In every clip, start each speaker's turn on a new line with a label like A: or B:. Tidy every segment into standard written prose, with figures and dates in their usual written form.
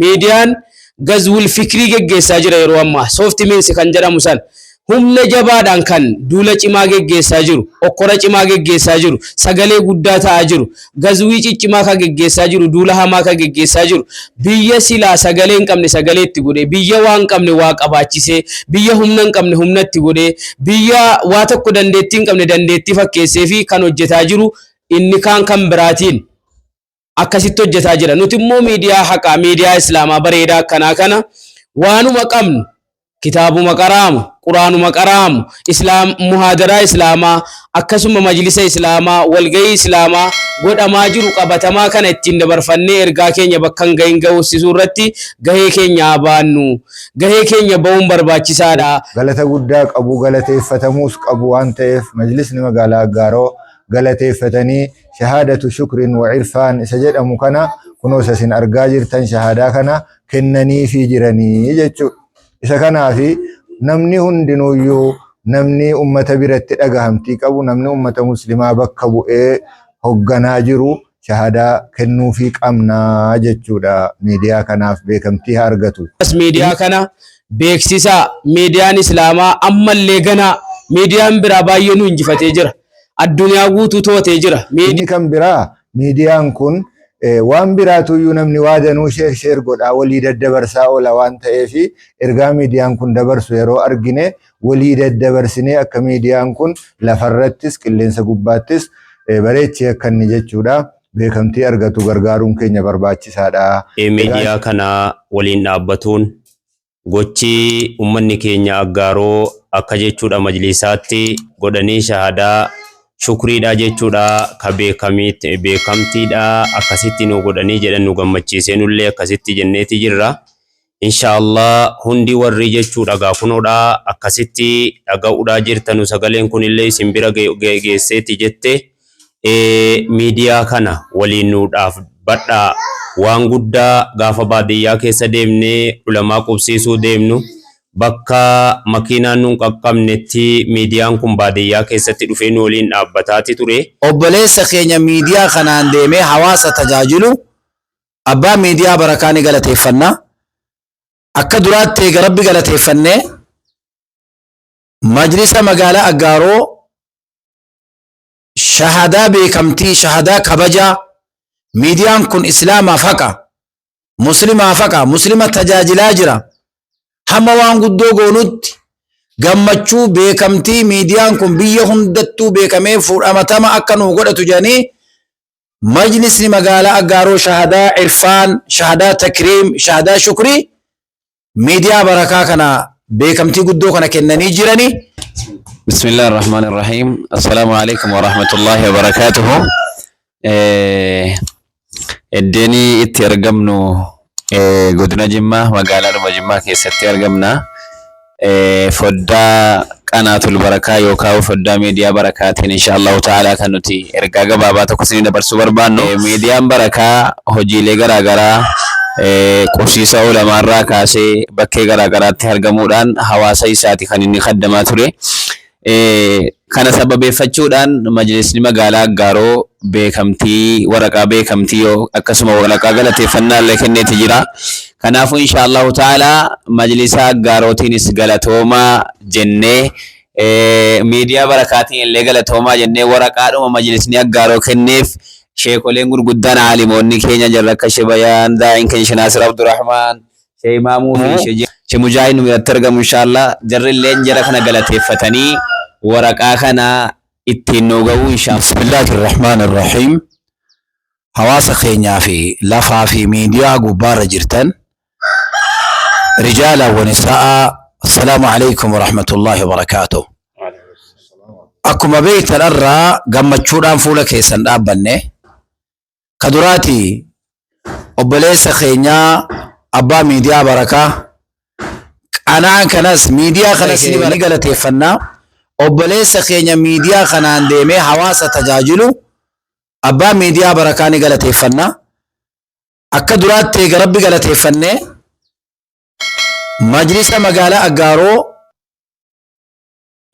A: Miidiyaan gazwul fikrii geggeessaa jira yeroo ammaa. Soofti miinsi kan jedhamu san humna jabaadhaan kan duula cimaa geggeessaa jiru, okkora cimaa geggeessaa jiru, sagalee guddaa ta'aa jiru, gazwii ciccimaa kan geggeessaa jiru, duula hamaa kan geggeessaa jiru. Biyya silaa sagalee hin qabne sagalee itti godhee, biyya waan qabne waa qabaachisee, biyya humna hin qabne humna itti godhee, biyya waa tokko dandeettii hin qabne dandeettii fakkeessee fi kan hojjetaa jiru inni kaan kan biraatiin akkasitti hojjetaa jira. Nuti immoo miidiyaa haqaa, miidiyaa islaamaa bareedaa akkanaa kana waanuma qabnu kitaabuma qaraamu, quraanuma qaraamu, muhaadaraa islaamaa, akkasuma majlisa islaamaa, walgahii islaamaa godhamaa jiru qabatamaa kana ittiin dabarfannee ergaa keenya bakka hin gahin ga'uusisuu irratti gahee keenya baannu. Gahee keenya ba'uun barbaachisaadha.
B: Galata guddaa qabu, galateeffatamuus qabu waan ta'eef majlisni magaalaa Aggaaroo galateeffatanii shahaadatu shukrin wa irfaan isa jedhamu kana kunoo isin argaa jirtan shahaadaa kana kennaniifii jiranii jechuudha. Isa kanaafi namni hundinuyyuu namni ummata biratti dhagahamtii qabu, namni ummata muslimaa bakka bu'ee hogganaa jiru shahaadaa kennuufii qabnaa jechuudha. Miidiyaa kanaaf beekamtii haa argatu.
A: Miidiyaa kana beeksisaa. Miidiyaan islaamaa ammallee ganaa miidiyaan biraa baay'ee nu injifatee jira. Addunyaa guutuu tootee jira.
B: Inni kan biraa miidiyaan kun waan biraatuyyuu namni waadanuu sheer godhaa walii daddabarsaa oola waan ta'eef ergaa miidiyaan kun dabarsu yeroo argine walii daddabarsinee akka miidiyaan kun lafarrattis qilleensa gubbaattis bareechee akka inni jechuudha beekamtii argatu gargaaruun keenya barbaachisaadha.
C: Miidiyaa kana waliin dhaabbatuun gochi ummanni keenya Aggaaroo akka jechuudha majlisaatti godhanii shahaadaa shukriidha jechuudha ka beekamtiidha akkasitti nu godhanii jedhan nu gammachiisee nullee akkasitti jenneeti jirra. Inshaallah hundi warri jechuudha gaafunoodha akkasitti dhaga'uudhaa jirtanu sagaleen kunillee isin bira geesseeti jette miidiyaa kana waliin nuudhaaf badhaa waan guddaa gaafa baadiyyaa keessa deemnee ulamaa qubsiisuu deemnu bakka makiinaan nun qaqqabnetti miidiyaan kun baadiyyaa keessatti dhufee nu waliin dhaabbataati ture.
D: Obboleessa keenya miidiyaa kanaan deemee hawaasa tajaajilu abbaa miidiyaa barakaa ni galateeffannaa. Akka duraatti eega rabbi galateeffannee majlisa magaalaa Aggaaroo shahadaa beekamtii, shahadaa kabajaa miidiyaan kun islaamaaf haqa, muslimaaf haqa, muslima tajaajilaa jira. Hamma waan guddoo goonutti gammachuu beekamtii miidiyaan kun biyya hundattuu beekamee fudhamatama akka nu godhatu jedhanii majlisni magaalaa Aggaaroo shahadaa irfaan, shahadaa takriim, shahadaa shukrii miidiyaa barakaa kana beekamtii guddoo kana kennanii jiranii.
E: Bismillahir Rahmanir Rahim. Assalamu alaikum wa rahmatullahi wa barakatuhu. Eddeni itti argamnu godina Jimmaa magaalaa Jimmaa keessatti argamna. Foddaa qanaatul barakaa yookaan foddaa miidiyaa barakaatiin inshallah ta'ala kan nuti ergaa gabaabaa tokko isin dabarsuu barbaannu. Miidiyaan barakaa hojiilee garaagaraa qubsiisa ulamaarraa kaasee bakkee garaagaraatti argamuudhaan hawaasa isaati kan inni kaddamaa ture. Kana sababeeffachuudhaan majlisni magaalaa Aggaaroo beekamtii waraqaa beekamtii akkasuma waraqaa galateeffannaa illee kenneeti jira. Kanaafuu inshallah ta'ala majlisa Aggaarootiinis galatoomaa jennee miidiyaa barakaatiin illee galatoomaa jennee waraqaadhuma majlisni Aggaaroo kenneef sheekoleen gurguddaan aalimoonni keenya jirra akka Shebayaan Daa'in keenya Naasir Abdurrahmaan Shee Imaamuu fi Shee Mujaahid nu biratti argamu inshallah jarri illee jara kana galateeffatanii waraqaa kana ittiin nu ga'uu inshallah.
D: Bismillahir Rahmanir Rahim. Hawaasa keenyaa fi lafaa fi miidiyaa gubbaarra jirtan rijaala wa nisaa assalamu alaykum wa rahmatullahi wa barakatuh. Akkuma beektan irraa gammachuudhaan fuula keessan dhaabbanne kaduraati obboleessa keenyaa abbaa miidiyaa barakaa qanaan kanas miidiyaa kanas ni galateeffannaa. Obboleessa keenya miidiyaa kanaan deemee hawaasa tajaajilu abbaa miidiyaa barakaa ni galateeffannaa. Akka duraatti eega rabbi galateeffannee majlisa magaalaa Aggaaroo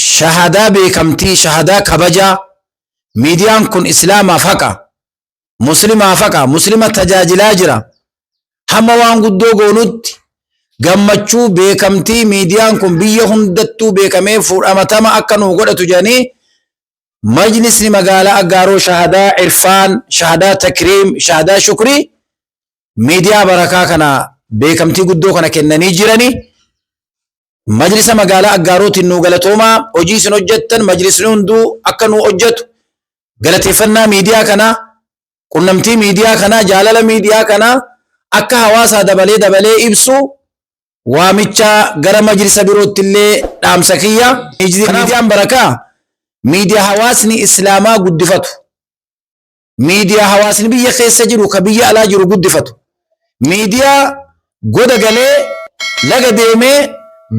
D: shahadaa beekamtii, shahadaa kabajaa miidiyaan kun islaamaaf haqa, muslimaaf haqa, muslima tajaajilaa jira. hamma waan guddoo goonutti gammachuu beekamtii miidiyaan kun biyya hundattuu beekamee fudhamatama akka nu godhatu jedhanii majlisni magaalaa Aggaaroo shahadaa irfaan, shahadaa takriim, shahadaa shukrii miidiyaa barakaa kana beekamtii guddoo kana kennanii jiranii majlisa magaalaa Aggaarootiin nu galatoomaa hojii isin hojjettan majlisni hunduu akka nu hojjetu galateeffannaa miidiyaa kana qunnamtii miidiyaa kana jaalala miidiyaa kana akka hawaasaa dabalee ibsu waamicha gara majlisa birootti illee dhaamsa kiyya. Miidiyaan barakaa miidiyaa hawaasni islaamaa guddifatu miidiyaa hawaasni biyya keessa jiru ka biyya alaa jiru guddifatu miidiyaa goda galee laga deemee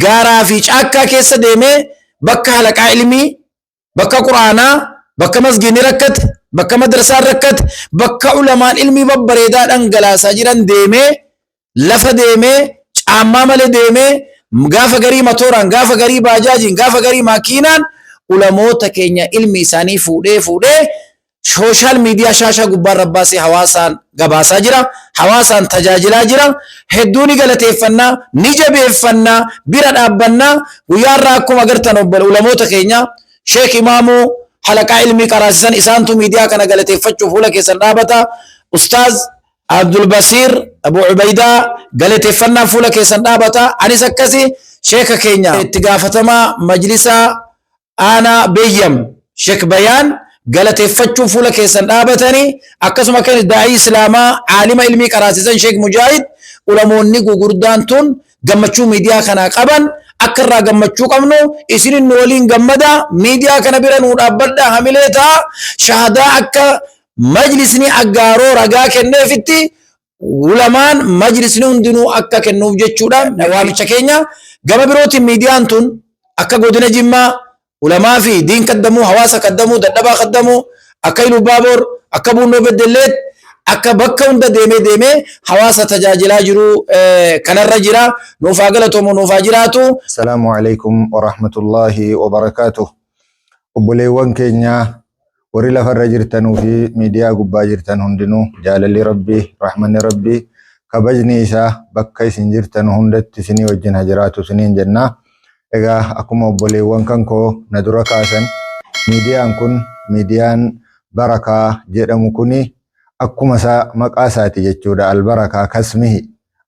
D: gaaraa fi caakkaa keessa deemee bakka halaqaa ilmii bakka quraanaa bakka masgiinni rakkate bakka madrasaan rakkate bakka ulamaan ilmii babbareedaa dhangalaasaa jiran deemee lafa deemee caammaa malee deemee gaafa garii motoraan gaafa garii baajaajiin gaafa garii maakiinaan ulamoota keenya ilmi isaanii fuudhee social media shaashaa gubbaan rabbaasee hawaasaan gabaasaa jira hawaasaan tajaajilaa jira hedduu ni galateeffannaa ni jabeeffannaa bira dhaabbannaa guyyaarraa akkuma agartan ulamoota keenya sheek imaamuu halaqaa ilmii qaraasisan isaantu miidiyaa kana galateeffachuuf fuula keessan dhaabata ustaaz Abdul Basir Abu Ubaidaa galateeffannaa fuula keessan dhaabata anis akkasi sheeka keenya itti gaafatamaa majlisa aanaa beeyyam sheek bayaan galateeffachuu fuula keessan dhaabatanii akkasuma kan daa'ii islaamaa aalima ilmii qaraasisan sheek mujaahid ulamoonni gugurdaan tun gammachuu miidiyaa kanaa qaban akka irraa gammachuu qabnu isinin waliin gammada miidiyaa kana bira nuu dhaabbadha hamilee ta'a shahadaa akka majlisni Aggaaroo ragaa kenneefitti ulamaan majlisni hundinuu akka kennuuf jechuudha waamicha keenya gama birootiin miidiyaan tun akka godina Jimmaa ulamaa fi diin qaddamuu hawaasa qaddamuu dadhabaa qaddamuu akka Ilubaabor akka Bunnoo Beddelleet akka bakka hunda deemee hawaasa tajaajilaa jiru kanarra jira nuuf haa galatoomu nuuf haa jiraatu.
B: Assalaamu alaikum wa rahmatullahi wa barakatuh. Obboleewwan keenya warri lafarra jirtanuu fi miidiyaa gubbaa jirtan hundinuu jaalalli rabbii rahmanni rabbii kabajni isaa bakka isin jirtan hundatti isinii wajjin haa jiraatu isiniin jenna. Egaa akkuma obboleewwan kan koo na dura kaasan miidiyaan kun miidiyaan barakaa jedhamu kuni akkuma maqaa isaati jechuudha albarakaa kasmihi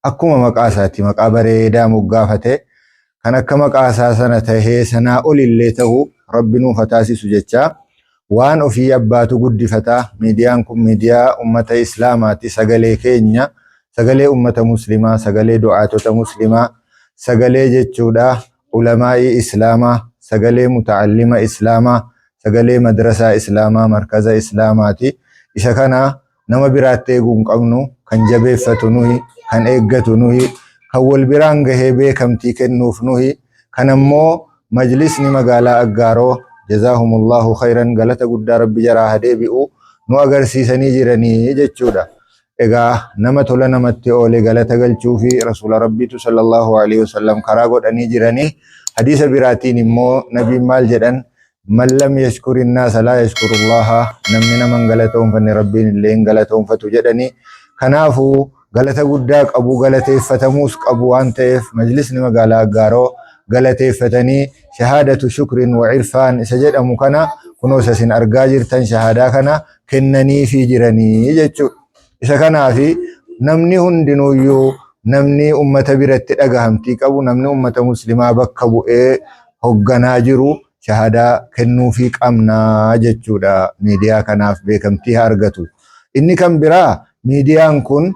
B: akkuma maqaa isaati maqaa bareedaa moggaafate kan akka maqaa isaa sana tahee sanaa olillee ta'u rabbi nuuf taasisu jecha waan ofii abbaatu guddifataa miidiyaan kun miidiyaa ummata islaamaati sagalee keenya sagalee ummata muslimaa sagalee du'aatota muslimaa sagalee jechuudha ulamaa'ii islaamaa sagalee muta'allima islaamaa sagalee madrasaa islaamaa markaza islaamaati isa kana nama biraatti eeguun qabnu kan jabeeffatu nuyi kan eeggatu nuyi kan wal biraan gahee beekamtii kennuuf nuyi kan ammoo majlisni magaalaa Aggaaroo jazaahumullahu khairan galata guddaa rabbi jaraa hadeebi'u nu agarsiisanii jiranii jechuudha. Egaa nama tola namatti oole galata galchuu fi rasuula rabbiitu sallallahu alaihi wasallam karaa godhanii jiranii hadiisa biraatiin immoo nabiin maal jedhan man lam yashkuri nnaasa laa yashkurullaha namni naman galatoonfanne rabbiin illee hin galatoonfatu jedhanii kanaafuu galata guddaa qabu galateeffatamuus qabu waan ta'eef majlisni magaalaa Aggaaroo galateeffatanii shahaadatu shukrin wa irfaan isa jedhamu kana kunoo isin argaa jirtan shahadaa kana kennanii fi jiranii jechuudha. Isa kanaafi namni hundinuyyuu namni ummata biratti dhagahamtii qabu namni ummata muslimaa bakka bu'ee hogganaa jiru shahadaa kennuufii qabnaa jechuudha miidiyaa kanaaf beekamtii haa argatu. Inni kan biraa miidiyaan kun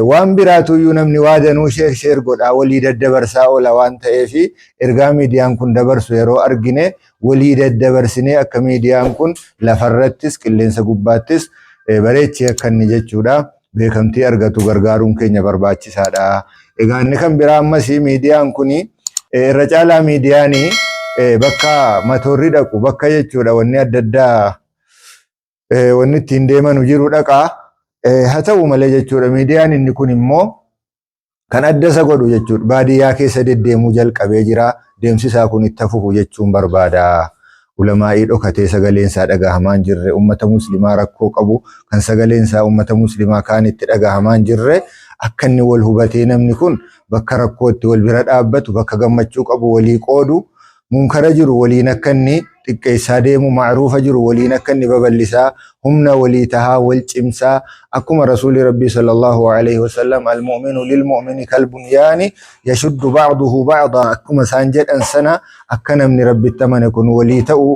B: waan biraatuyyuu namni waadanuu sheer godhaa walii daddabarsaa oola waan ta'eef ergaa miidiyaan kun dabarsu yeroo argine walii daddabarsinee akka miidiyaan kun lafarrattis qilleensa gubbaattis bareechee akka inni jechuudha beekamtii argatu gargaaruun keenya barbaachisaadha. Egaa inni kan biraa ammas miidiyaan kun irra caalaa miidiyaanii bakka motorri dhaqu bakka jechuudha wanni adda addaa wanni ittiin deemanu jiru dhaqaa haa ta'u malee jechuudha miidiyaan inni kun immoo kan adda isa godhu jechuudha baadiyyaa keessa deddeemuu jalqabee jira deemsisaa kun itti fufu jechuun barbaada. Ulamaa'ii dhokatee sagaleensaa dhagahamaan jirre ummata muslimaa rakkoo qabu kan sagaleensaa ummata muslimaa kaan itti dhagahamaan jirre akkanni wal hubatee namni kun bakka rakkootti wal bira dhaabbatu bakka gammachuu qabu walii qoodu munkara jiru waliin akkanni xiqqeessaa deemu macruufa jiru waliin akkanni babal'isaa humna walii tahaa wal cimsaa akkuma rasuuli rabbii sallallahu alaihi wasallam almu'minu lilmu'mini kalbunyaani yashuddu ba'duhu ba'da akkuma isaan jedhan sana akka namni rabbitti amane kun walii ta'u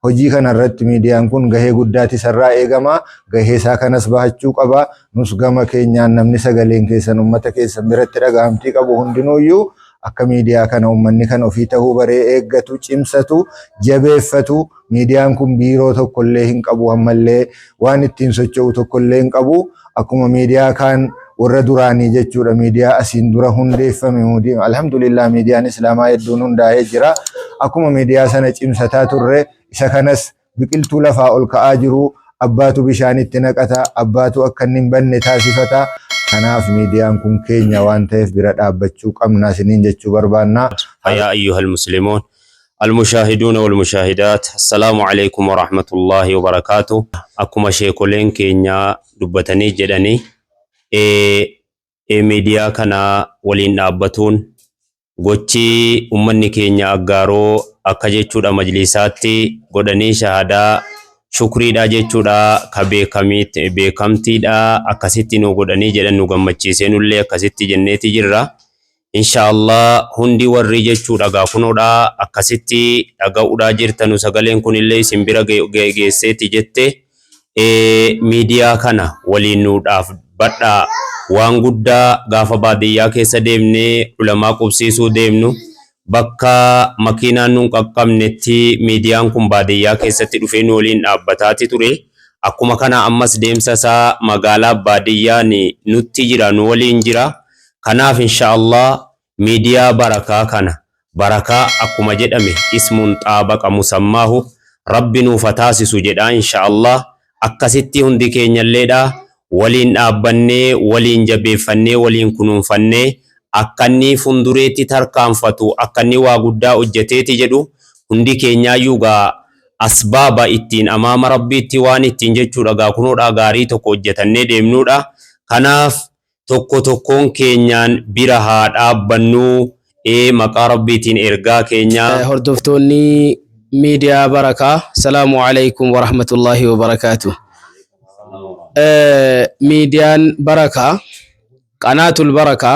B: hojii kanarratti miidiyaan kun gahee guddaati sarraa eegama gahee isaa kanas bahachuu qaba nus gama keenyaan namni sagaleen keessan ummata keessan biratti dhagahamtii qabu hundinuuyyuu akka miidiyaa kana ummanni kan ofii ta'uu baree eeggatu cimsatu jabeeffatu miidiyaan kun biiroo tokkollee hin qabu ammallee waan ittiin socho'u tokkollee hin qabu akkuma miidiyaa kan warra duraanii jechuudha miidiyaa asiin dura hundeeffame alhamdulillah miidiyaan islaamaa hedduun hundaa'ee jira akkuma miidiyaa sana cimsataa turre isa kanas biqiltuu lafaa ol ka'aa jiru abbaatu bishaanitti naqata abbaatu akka hin banne taasifata kanaaf miidiyaan kun keenya waan ta'eef bira dhaabbachuu qabna isiniin jechuu barbaanna.
C: يا أيها المسلمون المشاهدون والمشاهدات السلام عليكم ورحمة الله وبركاته أكما شيكولين كينيا دبتني جدني ميديا كنا ولين نابتون gochi ummanni keenya aggaaroo akka jechuudha majlisaatti godhanii shahadaa shukriidha jechuudha ka beekamtiidha akkasitti nu godhanii jedhan nu gammachiisee nullee akkasitti jenneeti jirra inshallah hundi warri jechuudha gaafunoodha akkasitti dhaga'uudha jirtanu sagaleen kunillee isin bira geesseeti jette miidiyaa kana waliin nuudhaaf badhaa waan guddaa gaafa baadiyyaa keessa deemnee ulamaa qubsiisuu deemnu bakka makiinaan nun qaqqabnetti miidiyaan kun baadiyyaa keessatti dhufee nu waliin dhaabbataati ture akkuma kana ammas deemsa isaa magaalaa baadiyyaan nutti jira nu waliin jira kanaaf inshaallah miidiyaa barakaa kana barakaa akkuma jedhame ismuun xaabaqa musammaahu rabbi nuuf taasisu jedha inshaallah akkasitti hundi keenyalleedha waliin dhaabbannee waliin jabeeffannee waliin kunuunfannee akkanni fundureetti tarkaanfatu akkanni waa guddaa hojjeteeti jedhu hundi keenyaayyuu gaa asbaaba ittiin amaama rabbiitti waan ittiin jechuudha gaa kunoodha gaarii tokko hojjetannee deemnuudha kanaaf tokko tokkoon keenyaan bira haa dhaabbannuu maqaa rabbiitiin ergaa keenya
A: hordoftoonni miidiyaa barakaa salaamu alaykum wa rahmatullahi wa barakaatuh ميديان بركة قناة البركة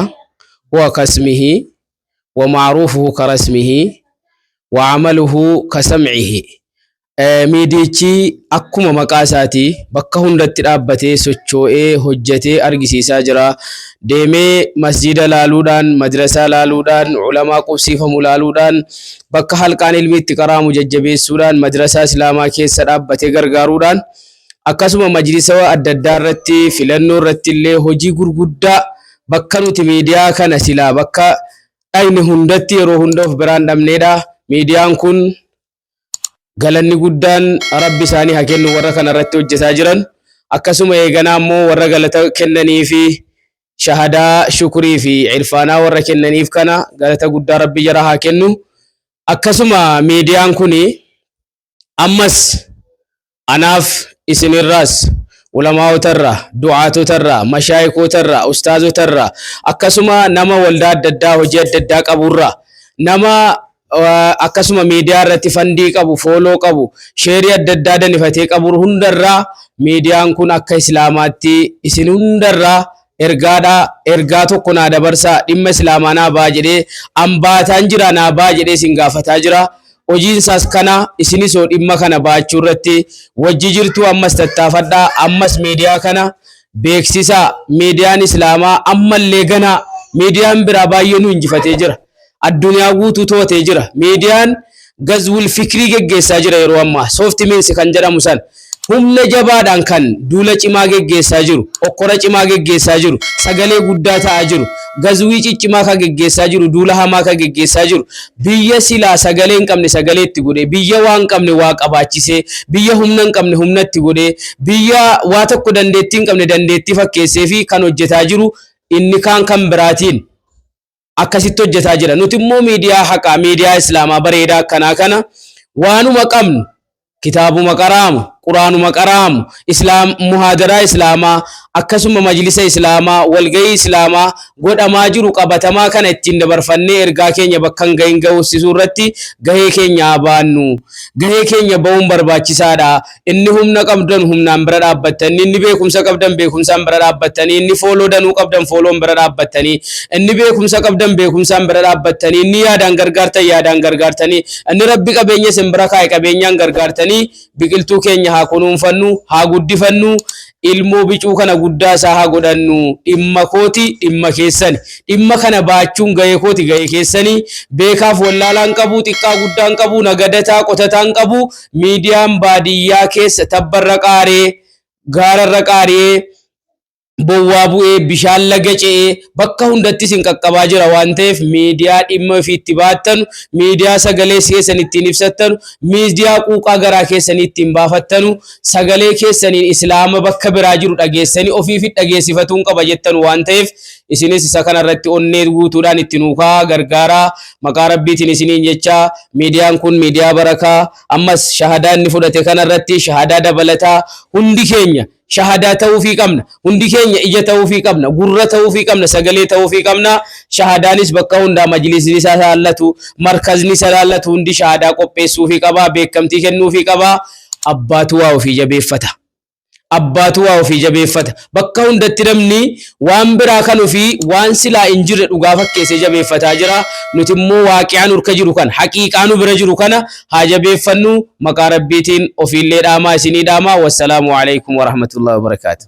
A: هو كاسمه ومعروفه كرسمه وعمله كسمعه ميديتي أكما مقاساتي بكهن لترابتي سوچوئي هجتي أرغسي ساجرا ديمي مسجد لالودان مدرسة لالودان علماء قصيفة ملالودان بكه حلقان علمي تقرى مججبي سودان مدرسة اسلاما كيس رابتي غرغارودان akkasuma majlisawa adda addaa irratti filannoo irratti illee hojii gurguddaa bakka nuti miidiyaa kana silaa bakka dhayne hundatti yeroo hunda of biraan dhabneedha miidiyaan kun galanni guddaan rabbi isaanii haa kennu warra kana irratti hojjetaa jiran akkasuma eeganaa ammoo warra galata kennanii fi shahadaa shukrii fi irfaanaa warra kennaniif kana galata guddaa rabbi jara haa kennu akkasuma miidiyaan kun ammas anaaf isinirraas ulamaawotarra du'aatotarra mashaayikotarra ustaazotarra akkasuma nama waldaa adda addaa hojii adda addaa qaburra nama akkasuma miidiyaa irratti fandii qabu fooloo qabu sheerii adda addaa danifatee qabu hundarraa miidiyaan kun akka islaamaatti isin hundarraa ergaa tokko naa dabarsaa dhimma islaamaa naa baa jedhee ambaataan jira naa baa jedhee isin gaafataa jira hojiin isaas kana isinis dhimma kana baachuu irratti wajji jirtu ammas tattaafadhaa ammas miidiyaa kana beeksisa miidiyaan islaamaa ammallee gana miidiyaan biraa baay'ee nu injifatee jira addunyaa guutuu tootee jira miidiyaan gazwul fikrii geggeessaa jira yeroo ammaa soft means kan jedhamu san humna jabaadhaan kan duula cimaa geggeessaa jiru okkora cimaa geggeessaa jiru sagalee guddaa ta'aa jiru gazwii ciccimaa ka geggeessaa jiru duula hamaa ka geggeessaa jiru biyya silaa sagalee hin qabne sagalee itti godhee biyya waan qabne waa qabaachisee biyya humna hin qabne humna itti godhee biyya waa tokko dandeettii hin qabne dandeettii fakkeessee fi kan hojjetaa jiru inni kan biraatiin akkasitti hojjetaa jira nuti immoo miidiyaa haqaa miidiyaa islaamaa bareedaa akkanaa kana waanuma qabnu kitaabuma qaraamu quraanuma qaraamu islaam muhaadara islaamaa akkasuma majlisa islaamaa walgahii islaamaa godhamaa jiru qabatamaa kana ittiin dabarfannee ergaa keenya bakkan gahin ga'uusisuu irratti gahee keenya abaannu gahee keenya ba'uun barbaachisaadha. Inni humna qabdan humnaan bira dhaabbattanii inni beekumsa qabdan beekumsaan bira dhaabbattanii inni fooloo danuu qabdan fooloon bira dhaabbattanii inni beekumsa qabdan beekumsaan bira dhaabbattanii inni yaadaan gargaartan yaadaan gargaartanii inni rabbi qabeenya isin bira kaa'e qabeenyaan gargaartanii biqiltuu keenya haa kunuunfannu haa guddifannu ilmoo bicuu kana guddaa isaa haa godhannu dhimma kooti dhimma keessani dhimma kana baachuun gahee kooti gahee keessanii beekaaf wallaalaan qabu xiqqaa guddaan qabu nagadataa qotataan qabu miidiyaan baadiyyaa keessa tabbarra qaaree gaararra qaaree bowwaa bu'ee bishaan laga ce'ee bakka hundatti isin qaqqabaa jira waan ta'eef miidiyaa dhimma ofiitti baattanu miidiyaa sagalee keessan ittiin ibsattanu miidiyaa quuqaa garaa keessanii ittiin baafattanu sagalee keessaniin islaama bakka biraa jiru dhageessanii ofiifi dhageessifatuun qaba jettanu waan ta'eef isinis isa kanarratti onnee guutuudhaan itti nuukaa gargaaraa maqaa rabbiitiin isiniin jecha miidiyaan kun miidiyaa barakaa ammas shahadaa inni fudhate kanarratti shahadaa dabalataa hundi keenya shahadaa ta'uufii qabna hundi keenya ija ta'uufii qabna gurra ta'uufii qabna sagalee ta'uufii qabna shahadaanis bakka hundaa majlisni isaa laallatu markazni isaa laallatu hundi shahadaa qopheessuufii qaba beekamtii kennuufii qaba abbaatu waa ofii jabeeffata abbaatu waa ofii jabeeffata bakka hundatti namni waan biraa kan ofii waan silaa hin jirre dhugaa fakkeessee jabeeffataa jira nuti immoo waaqiyaan urka jiru kan haqiiqaanu bira jiru kana haa jabeeffannu maqaa rabbiitiin ofiillee dhaamaa isinii dhaamaa wassalaamu alaikum warahmatullahi wabarakatuh.